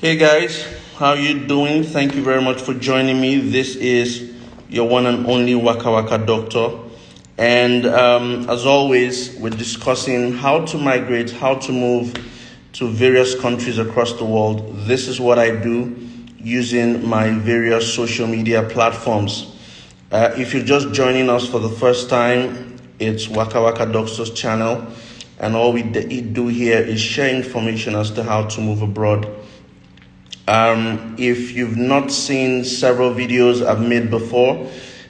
Hey guys, how you doing? Thank you very much for joining me. This is your one and only Waka Waka Doctor. And as always, we're discussing how to migrate, how to move to various countries across the world. This is what I do using my various social media platforms. If you're just joining us for the first time, it's Waka Waka Doctor's channel. And all we do here is share information as to how to move abroad. If you've not seen several videos I've made before,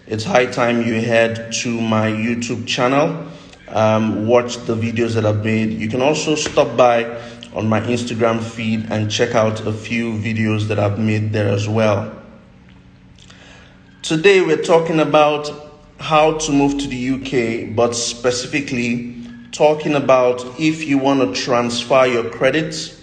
it's high time you head to my YouTube channel, watch the videos that I've made. You can also stop by on my Instagram feed and check out a few videos that I've made there as well. Today we're talking about how to move to the UK, but specifically talking about if you want to transfer your credits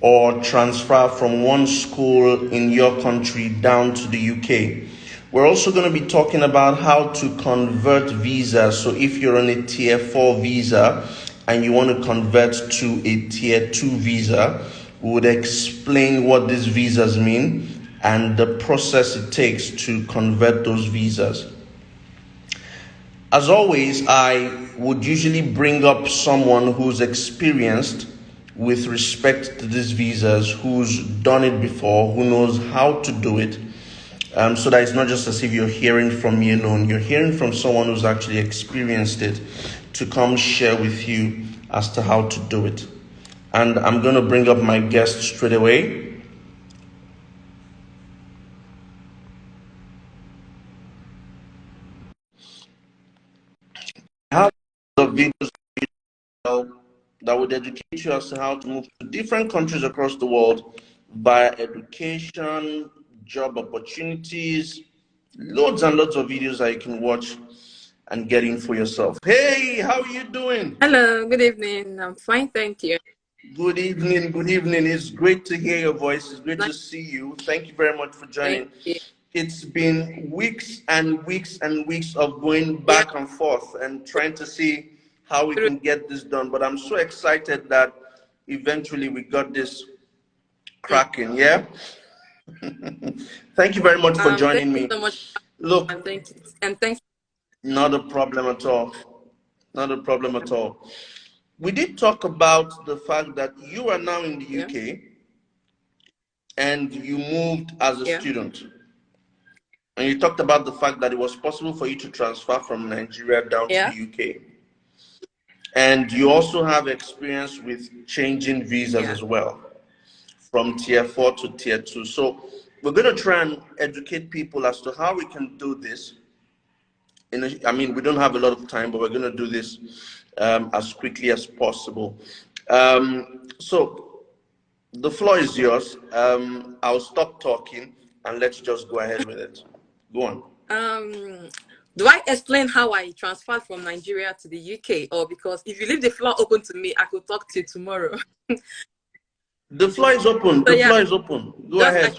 or transfer from one school in your country down to the UK. We're also going to be talking about how to convert visas. So if you're on a tier 4 visa and you want to convert to a tier 2 visa, we would explain what these visas mean and the process it takes to convert those visas. As always, I would usually bring up someone who's experienced with respect to these visas, who's done it before, who knows how to do it, so that it's not just as if you're hearing from me alone. You're hearing from someone who's actually experienced it to come share with you as to how to do it. And I'm going to bring up my guest straight away. I have the videos that would educate you as to how to move to different countries across the world via education, job opportunities, loads and loads of videos that you can watch and get in for yourself. Hey, how are you doing? Hello, good evening. I'm fine, thank you. Good evening, good evening. It's great to hear your voice. It's great to Nice, see you. Thank you very much for thank joining. you. It's been weeks and weeks and weeks of going Yeah, back and forth and trying to see how we true. can get this done. But I'm so excited that eventually we got this Mm. cracking. Yeah. Thank you very much for Thank joining you me. so much, Look, and thank you, and thanks. not a problem at all. Not a problem at all. We did talk about the fact that you are now in the Yeah, UK and you moved as a yeah, student. And you talked about the fact that it was possible for you to transfer from Nigeria down to the yeah, UK. And you also have experience with changing visas yeah. as well, from tier 4 to tier 2. So we're going to try and educate people as to how we can do this. I mean, we don't have a lot of time, but we're going to do this as quickly as possible. So the floor is yours. I'll stop talking and let's just go ahead with it. Go on. Um, do I explain how I transferred from Nigeria to the UK, or because if you leave the floor open to me, I could talk to you tomorrow? The floor is open. So The yeah, floor is open. Go just ahead.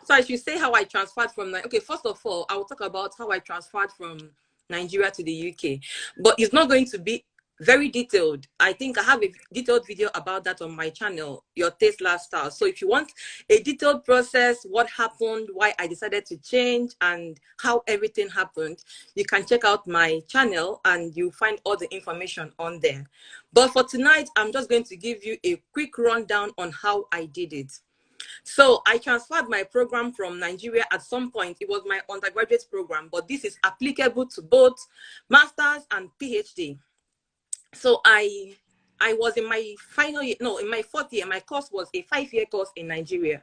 so I should say how I transferred from okay, first of all, I will talk about how I transferred from Nigeria to the UK. But it's not going to be very detailed. I think I have a detailed video about that on my channel, Your Taste Lifestyle. So if you want a detailed process, what happened, why I decided to change, and how everything happened, you can check out my channel and you'll find all the information on there. But for tonight, I'm just going to give you a quick rundown on how I did it. So I transferred my program from Nigeria at some point. It was my undergraduate program, but this is applicable to both master's and PhD. So I was in my final year, no, in my fourth year. My course was a 5-year course in Nigeria.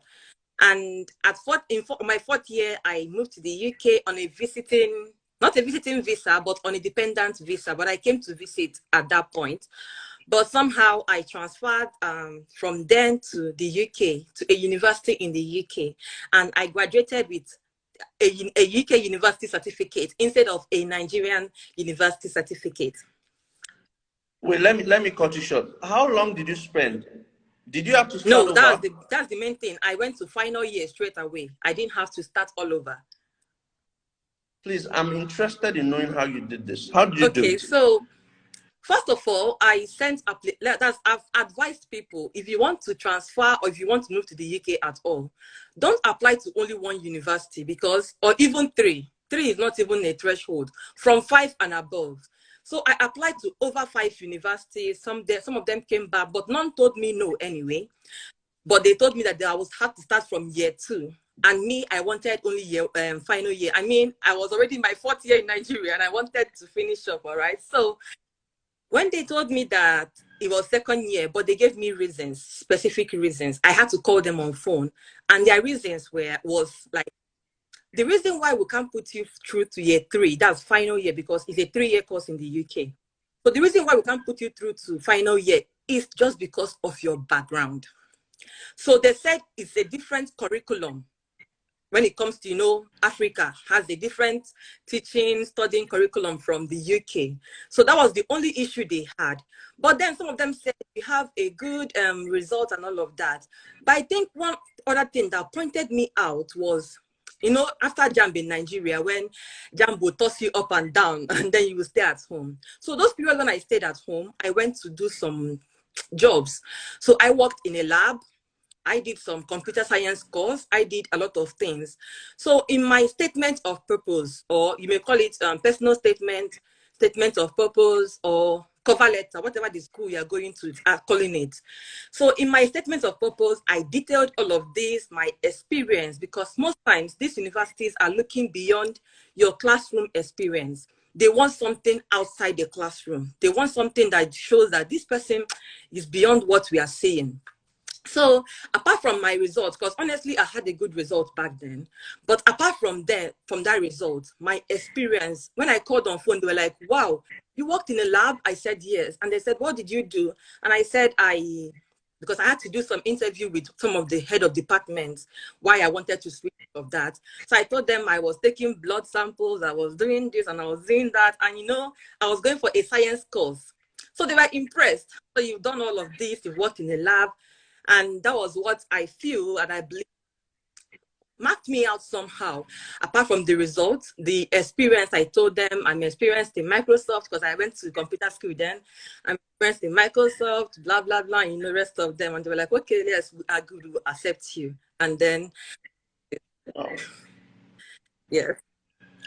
And my fourth year, I moved to the UK on a visiting, not a visiting visa, but on a dependent visa. But I came to visit at that point. But somehow I transferred from then to the UK, to a university in the UK. And I graduated with a UK university certificate instead of a Nigerian university certificate. Wait, let me cut you short. How long did you spend? Did you have to start No, over? that's the main thing. I went to final year straight away. I didn't have to start all over. Please, I'm interested in knowing how you did this. How did you do Okay, it? so First of all, I've advised people, if you want to transfer or if you want to move to the UK at all, don't apply to only one university, because, or even three. Three is not even a threshold, from 5 and above. So I applied to over 5 universities. Some of them came back, but none told me no anyway. But they told me that I was had to start from year 2. And me, I wanted only final year. I mean, I was already in my 4th year in Nigeria and I wanted to finish up, all right? So when they told me that it was 2nd year, but they gave me reasons, specific reasons, I had to call them on phone. And their reasons was like, the reason why we can't put you through to year 3, that's final year, because it's a 3-year course in the UK. So the reason why we can't put you through to final year is just because of your background. So they said it's a different curriculum. When it comes to, Africa has a different teaching, studying curriculum from the UK. So that was the only issue they had. But then some of them said we have a good result and all of that. But I think one other thing that pointed me out was, after JAMB in Nigeria, when JAMB will toss you up and down and then you will stay at home. So those periods when I stayed at home, I went to do some jobs. So I worked in a lab. I did some computer science course. I did a lot of things. So in my statement of purpose, or you may call it personal statement, statement of purpose, or cover letter, whatever the school you're going to are calling it. So in my statement of purpose, I detailed all of this, my experience, because most times these universities are looking beyond your classroom experience. They want something outside the classroom. They want something that shows that this person is beyond what we are saying. So apart from my results, because honestly, I had a good result back then. But apart from that result, my experience, when I called on phone, they were like, wow, you worked in a lab? I said, yes. And they said, what did you do? And I said, because I had to do some interview with some of the head of departments, why I wanted to switch of that. So I told them I was taking blood samples, I was doing this and I was doing that. And I was going for a science course. So they were impressed. So you've done all of this, you've worked in a lab. And that was what I feel and I believe marked me out somehow. Apart from the results, the experience, I told them I'm experienced in Microsoft because I went to computer school then. I'm experienced in Microsoft, blah, blah, blah, and the rest of them. And they were like, okay, yes, we are good, we'll accept you. And then, yeah.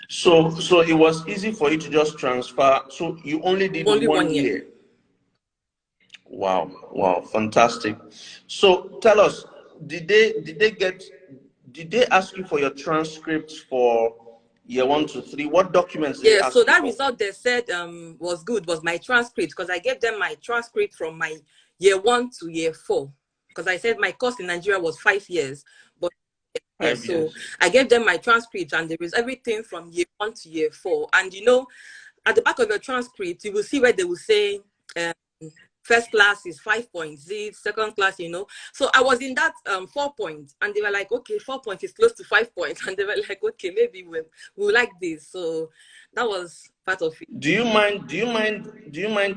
So it was easy for you to just transfer. So you only did one year. Wow, fantastic. So tell us, did they ask you for your transcripts for year 1 to 3? What documents did they ask so that you for? result they said was good, was my transcript, because I gave them my transcript from my year 1 to year 4. Because I said my course in Nigeria was 5 years, but so I gave them my transcript and there is everything from year 1 to year 4. And at the back of your transcript, you will see where they will say first class is 5.0, second class, So I was in that 4 points, and they were like, okay, 4 points is close to 5 points. And they were like, okay, maybe we'll like this. So that was part of it. Do you mind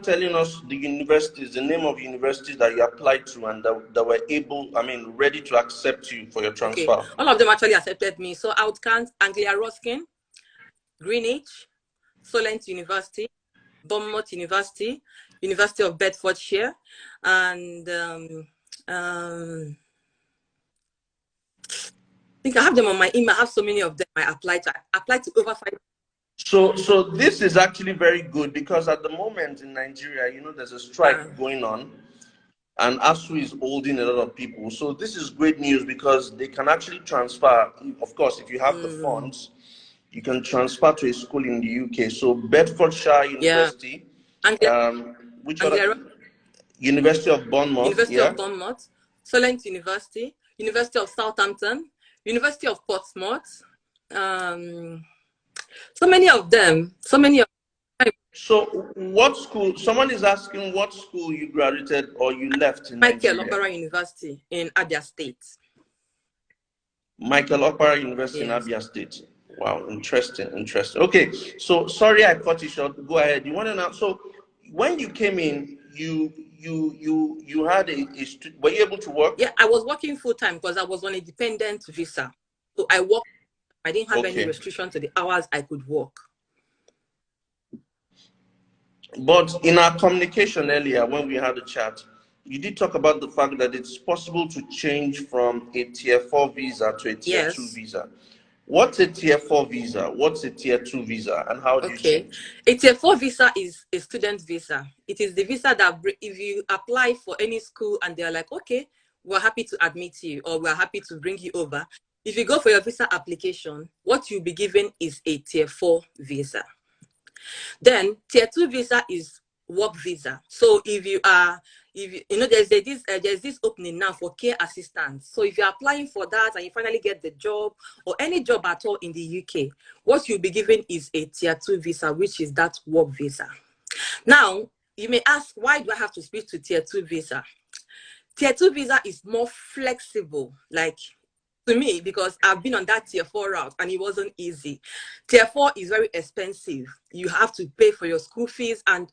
telling us the universities, the name of universities that you applied to and that were ready to accept you for your transfer? Okay. All of them actually accepted me. So I would count Anglia Ruskin, Greenwich, Solent University, Bournemouth University, University of Bedfordshire, and I think I have them on my email. I have so many of them. I applied to over 5. So this is actually very good, because at the moment in Nigeria, there's a strike going on, and ASU is holding a lot of people. So this is great news, because they can actually transfer. Of course, if you have the funds, you can transfer to a school in the UK. So Bedfordshire University, which other? University of Bournemouth. University of Bournemouth, Solent University, University of Southampton, University of Portsmouth. So many of them. So what school? Someone is asking what school you graduated or you left in Nigeria. Michael Okpara University in Abia State. Michael Okpara University in Abia State. Wow, interesting. Okay, so sorry I cut you short. Go ahead. You want to know? So when you came in, you had were you able to work? Yeah, I was working full time because I was on a dependent visa. So I worked. I didn't have any restriction to the hours I could work. But in our communication earlier, when we had a chat, you did talk about the fact that it's possible to change from a tier 4 visa to a tier 2 Yes. visa. What's a tier 4 visa? What's a tier 2 visa? And how do you Okay. change? A tier 4 visa is a student visa. It is the visa that if you apply for any school and they're like, okay, we're happy to admit you or we're happy to bring you over. If you go for your visa application, what you'll be given is a tier 4 visa. Then tier 2 visa is work visa. So if you are, if you know, there's this opening now for care assistants. So if you're applying for that and you finally get the job or any job at all in the UK, what you'll be given is a tier 2 visa, which is that work visa. Now, you may ask, why do I have to switch to tier 2 visa? Tier 2 visa is more flexible. Like, to me, because I've been on that tier 4 route and it wasn't easy. Tier 4 is very expensive. You have to pay for your school fees, and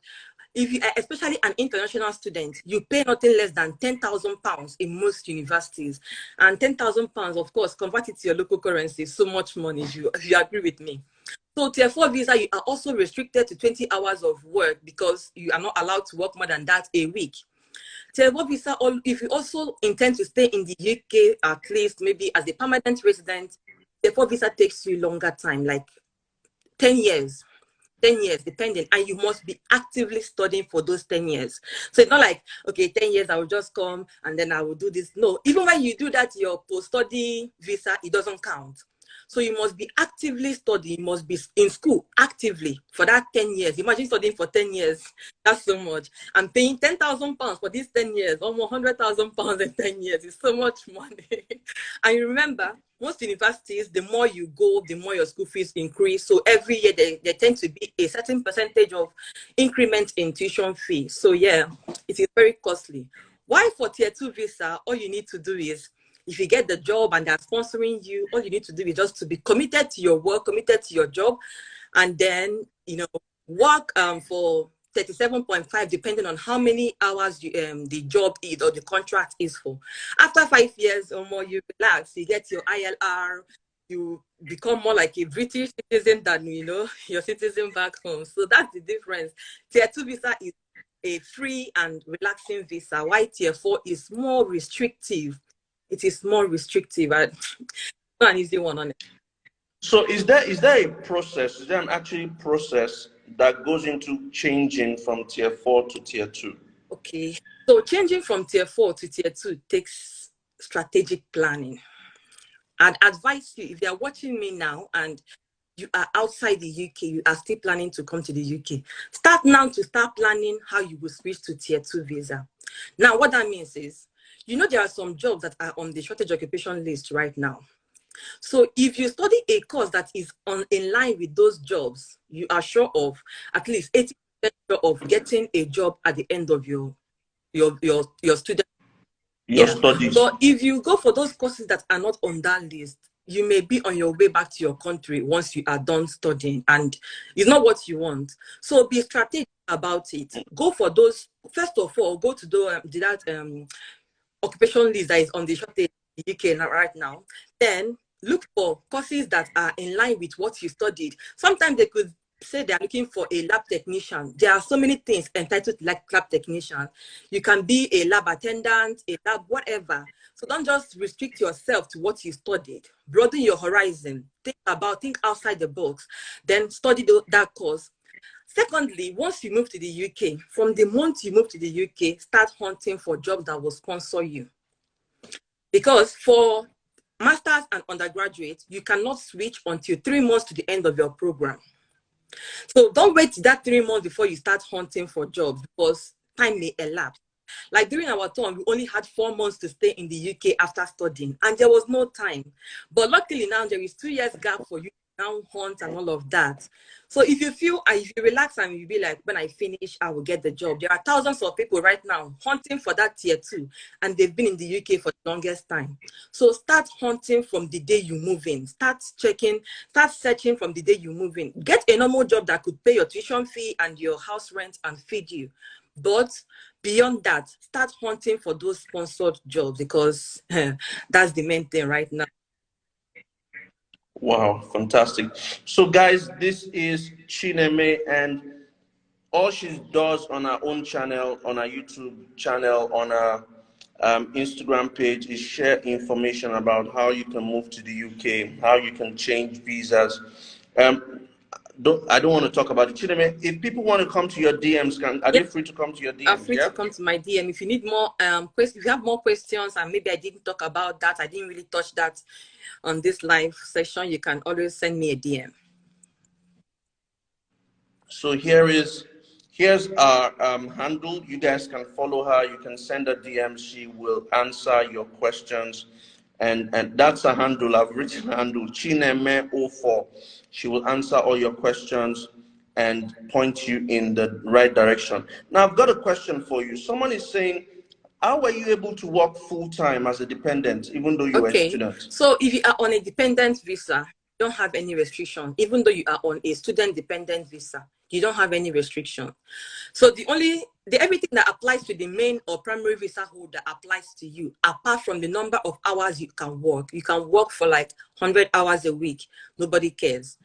if you, especially an international student, you pay nothing less than £10,000 in most universities. And £10,000, of course, convert it to your local currency, so much money, if you agree with me. So tier 4 visa, you are also restricted to 20 hours of work because you are not allowed to work more than that a week. Tier 4 visa, if you also intend to stay in the UK, at least maybe as a permanent resident, tier 4 visa takes you longer time, like 10 years. 10 years, depending, and you must be actively studying for those 10 years. So it's not like, okay, 10 years, I will just come and then I will do this. No, even when you do that, your post-study visa, it doesn't count. So you must be actively studying, you must be in school actively for that 10 years. Imagine studying for 10 years. That's so much. I'm paying £10,000 for these 10 years, almost £100,000 in 10 years. It's so much money. And you remember, most universities, the more you go, the more your school fees increase. So every year there tend to be a certain percentage of increment in tuition fee. So yeah, it is very costly. Why for tier 2 visa, all you need to do is, if you get the job and they're sponsoring you, all you need to do is just to be committed to your work, committed to your job, and then, work for 37.5, depending on how many hours the job is or the contract is for. After 5 years or more, you relax, you get your ILR, you become more like a British citizen than, your citizen back home. So that's the difference. Tier 2 visa is a free and relaxing visa, while tier 4 is more restrictive. It is more restrictive. Not an easy one on it. So is there a process? Is there an actual process that goes into changing from tier 4 to tier 2? Okay. So changing from tier 4 to tier 2 takes strategic planning. I'd advise you, if you're watching me now and you are outside the UK, you are still planning to come to the UK, start now to start planning how you will switch to tier 2 visa. Now, what that means is, there are some jobs that are on the shortage occupation list right now. So if you study a course that is in line with those jobs, you are sure of at least 80% sure of getting a job at the end of your student. Your Yeah. studies. But if you go for those courses that are not on that list, you may be on your way back to your country once you are done studying, and it's not what you want. So be strategic about it. Go for those. First of all, go to that occupation list that is on the shortage in the UK right now. Then look for courses that are in line with what you studied. Sometimes they could say they're looking for a lab technician. There are so many things entitled like lab technician. You can be a lab attendant, a lab whatever. So don't just restrict yourself to what you studied. Broaden your horizon. Think outside the box. Then study that course. Secondly, once you move to the UK, from the month you move to the UK, start hunting for jobs that will sponsor you. Because for masters and undergraduates, you cannot switch until 3 months to the end of your program. So don't wait that 3 months before you start hunting for jobs, because time may elapse. Like during our term, we only had 4 months to stay in the UK after studying, and there was no time. But luckily now there is 2 years gap for you to now hunt and all of that. So if you relax and you be like, when I finish, I will get the job. There are thousands of people right now hunting for that tier 2, and they've been in the UK for the longest time. So start hunting from the day you move in. Start searching from the day you move in. Get a normal job that could pay your tuition fee and your house rent and feed you. But beyond that, start hunting for those sponsored jobs, because that's the main thing right now. Wow, fantastic. So, guys, this is Chineme, and all she does on her own channel, on her YouTube channel, on her Instagram page is share information about how you can move to the UK, how you can change visas. I don't want to talk about it. Chineme, if people want to come to your DMs, are they free to come to your Are DMs? free to come to my DM. If you need more questions, if you have more questions and maybe I didn't talk about that, I didn't really touch that on this live session, you can always send me a DM. So here's our handle. You guys can follow her. You can send her DMs. She will answer your questions. And that's a handle. I've written a handle, Chineme04. She will answer all your questions and point you in the right direction. Now, I've got a question for you. Someone is saying, how were you able to work full-time as a dependent, even though you were a student? So if you are on a dependent visa, you don't have any restriction. Even though you are on a student dependent visa, you don't have any restriction. So everything that applies to the main or primary visa holder applies to you, apart from the number of hours you can work. You can work for like 100 hours a week. Nobody cares.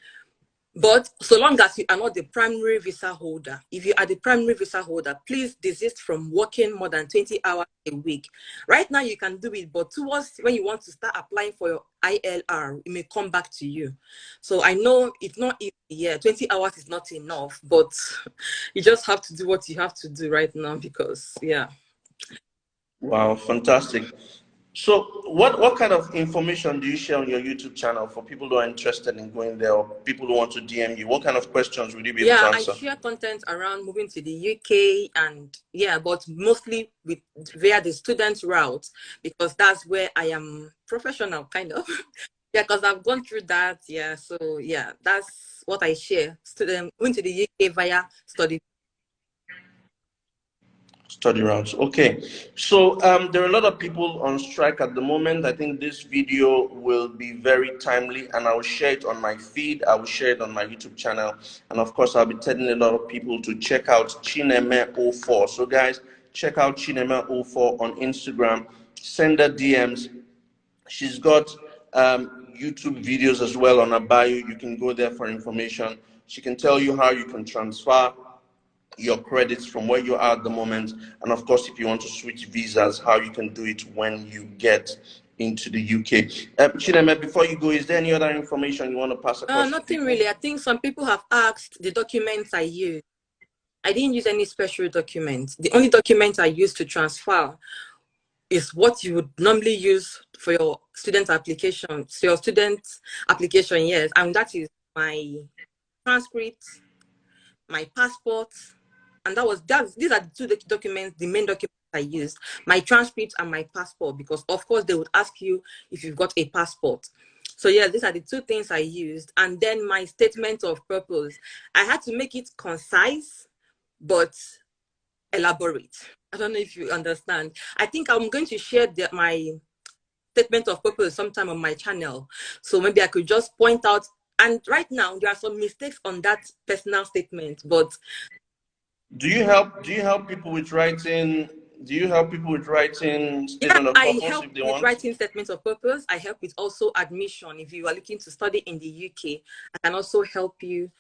But so long as you are not the primary visa holder, if you are the primary visa holder, please desist from working more than 20 hours a week. Right now you can do it, but towards when you want to start applying for your ILR, it may come back to you. So I know it's not easy. Yeah, 20 hours is not enough, but you just have to do what you have to do right now because, yeah. Wow, fantastic. So what kind of information do you share on your YouTube channel for people who are interested in going there or people who want to DM you? What kind of questions would you be able to answer? I share content around moving to the UK and but mostly via the student route because that's where I am professional, kind of. Because I've gone through that. So that's what I share. Moving to the UK via study routes. Okay, so there are a lot of people on strike at the moment. I think this video will be very timely and I will share it on my feed. I will share it on my YouTube channel, and of course I'll be telling a lot of people to check out Chineme04. So guys, check out Chineme04 on Instagram. Send her DMs. She's got YouTube videos as well on her bio. You can go there for information. She can tell you how you can transfer your credits from where you are at the moment, and of course if you want to switch visas, how you can do it when you get into the UK. Chineme, before you go, is there any other information you want to pass across? Nothing really. I think some people have asked the documents I used. I didn't use any special documents. The only document I used to transfer is what you would normally use for your student application. So your student application, yes, and that is my transcript, my passport, and these are the two documents, the main documents I used, my transcript and my passport, because of course they would ask you if you've got a passport. So yeah, these are the two things I used. And then my statement of purpose, I had to make it concise, but elaborate. I don't know if you understand. I think I'm going to share my statement of purpose sometime on my channel. So maybe I could just point out, and right now there are some mistakes on that personal statement, but do you help people with writing? Do you help people with writing statement of purpose? I help with writing statements of purpose. I help with also admission. If you are looking to study in the UK, I can also help you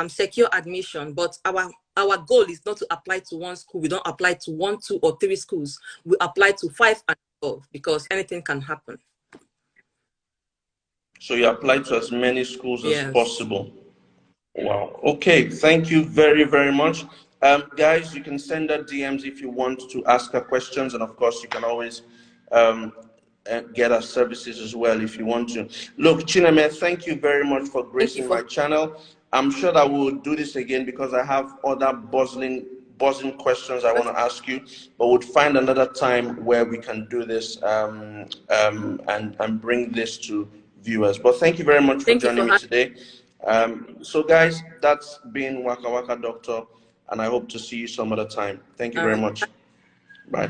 secure admission. But our goal is not to apply to one school. We don't apply to 1, 2, or 3 schools. We apply to 5 and above because anything can happen. So you apply to as many schools as possible. Wow. Okay. Thank you very, very much. Guys, you can send her DMs if you want to ask her questions. And of course, you can always get our services as well if you want to. Look, Chineme, thank you very much for gracing my channel. I'm sure that we'll do this again because I have other buzzing questions I want to ask you, but we'll find another time where we can do this and bring this to viewers. But thank you very much for joining me today. So guys, that's been Waka Waka Doctor, and I hope to see you some other time. Thank you very much. Bye.